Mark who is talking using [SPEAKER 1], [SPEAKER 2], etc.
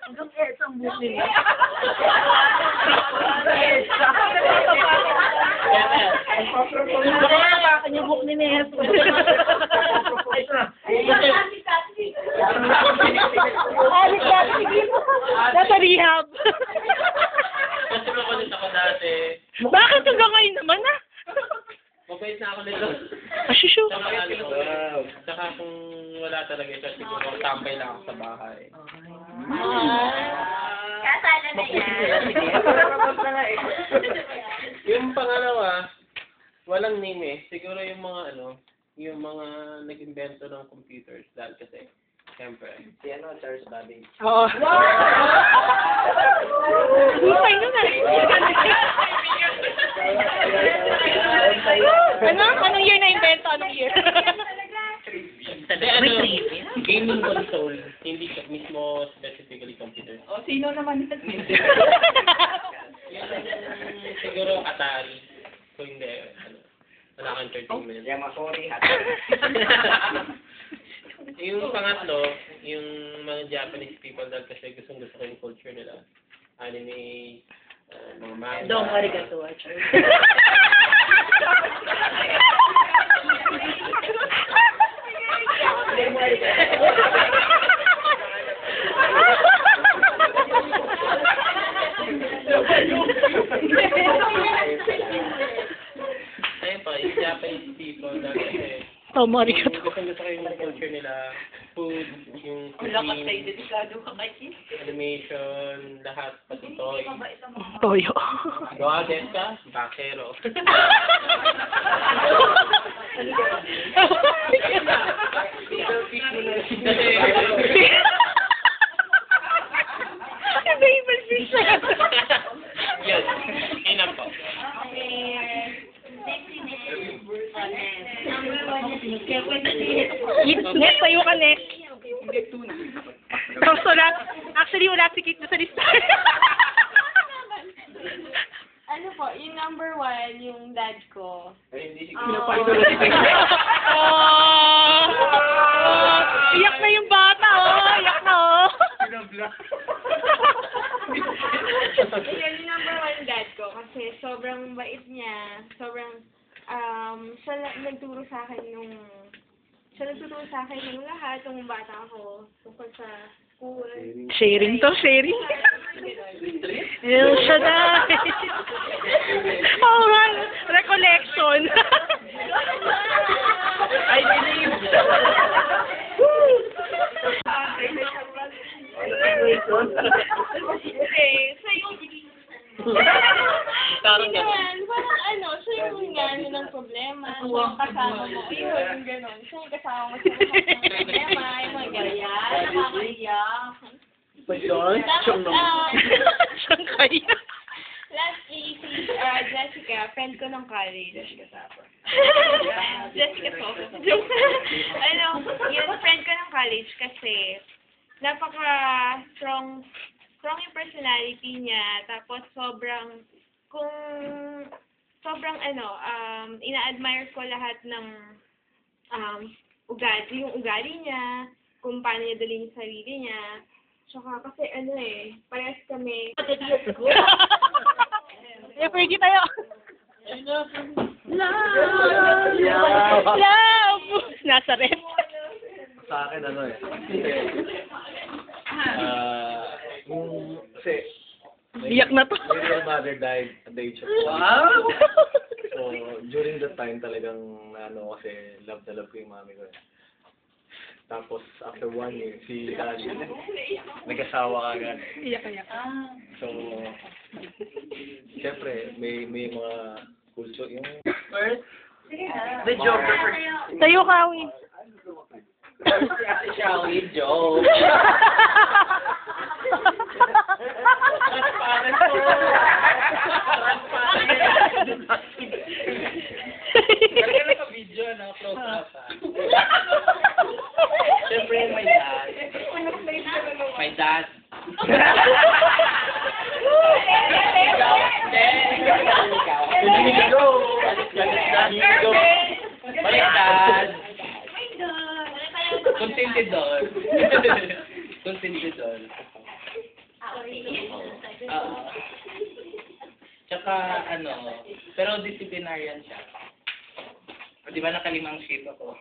[SPEAKER 1] Hanggang EDSA ang buhok nila. Baka napakan yung buhok ni Nes.
[SPEAKER 2] Nasa rehab.
[SPEAKER 3] Kasi makulit ako dati.
[SPEAKER 2] Bakit hanggang ngayon naman ah?
[SPEAKER 3] Mabait na ako nito.
[SPEAKER 2] Asusyo.
[SPEAKER 3] Saka kung wala talaga siya, siguro tambay lang ako sa bahay.
[SPEAKER 1] Kasala na yan.
[SPEAKER 3] Yung pangalawa, walang name eh. Siguro yung mga yung mga nag-invento ng computers. Dahil kasi, siyempre, si Charles Babbage.
[SPEAKER 2] Oo. Husay nun ah. Anong year na invento? Anong year?
[SPEAKER 3] Gaming console. Hindi mismo specifically computer.
[SPEAKER 1] O, sino naman ito?
[SPEAKER 3] Siguro Atari. Kung hindi, wala kang entertainment.
[SPEAKER 4] Yamasori hat.
[SPEAKER 3] Yung pangatlo, yung mga Japanese people dahil kasi gusto ko yung culture nila. Anime, mga manga.
[SPEAKER 1] Dong, arigato.
[SPEAKER 3] Ayun pa, yung Japanese people dahil kasi
[SPEAKER 2] Oh, marigato.
[SPEAKER 3] gusto ko yung culture nila. Food, yung cuisine, animation, lahat, pati toy.
[SPEAKER 2] Toyo.
[SPEAKER 3] Gawa din ka, bakero.
[SPEAKER 2] Baby fish.
[SPEAKER 3] Yes, yun lang po.
[SPEAKER 2] Next, tayo ka next. Tapos wala si Kate na sa lista.
[SPEAKER 5] Ano po, yung number 1, yung dad ko.
[SPEAKER 2] Iyak na yung bata, oh. Iyak na, oh.
[SPEAKER 5] Ayan, yung number 1 dad ko. Kasi sobrang bait niya. Sobrang, siya nagturo sa akin nung lahat, nung bata ako. Tungkol sa school.
[SPEAKER 2] Sharing to, sharing. Siya na. Oh, man. Recollection.
[SPEAKER 1] I believe.
[SPEAKER 5] Okay, so yung... Parang siya yung gano'n ng problema. Yung kasama mo, yung gano'n. Siya yung kasama mo sa lahat ng problema, yung mga ganyan. Nakakaiyak.
[SPEAKER 2] Siyang kaya.
[SPEAKER 5] Lastly, si Jessica, friend ko ng college. Jessica to. Yun, friend ko ng college kasi napaka-strong yung personality niya. Tapos sobrang ina-admire ko lahat ng yung ugali niya, kung paano niya dalhin yung sarili niya. Tsaka kasi parehas kami.
[SPEAKER 2] Pwede tayo. Love! Nasa red.
[SPEAKER 4] Sa akin kasi
[SPEAKER 2] Iyak na to.
[SPEAKER 4] my real mother died at the age of 1.
[SPEAKER 1] Wow!
[SPEAKER 4] So, during that time talagang kasi love na love ko yung mami ko. Tapos, after 1 year, si daddy, nag-asawa agad.
[SPEAKER 2] Iyak.
[SPEAKER 4] So, siyempre, may mga culture yung...
[SPEAKER 1] The geographer.
[SPEAKER 2] Tayo ka, Awi.
[SPEAKER 3] Siya ang joke. Siyempre, my dad. My dad. My dad. Contentedor. Sulfindidol.
[SPEAKER 6] Tsaka, ano, pero disciplinarian siya. O, di ba nakalimang sheet ako?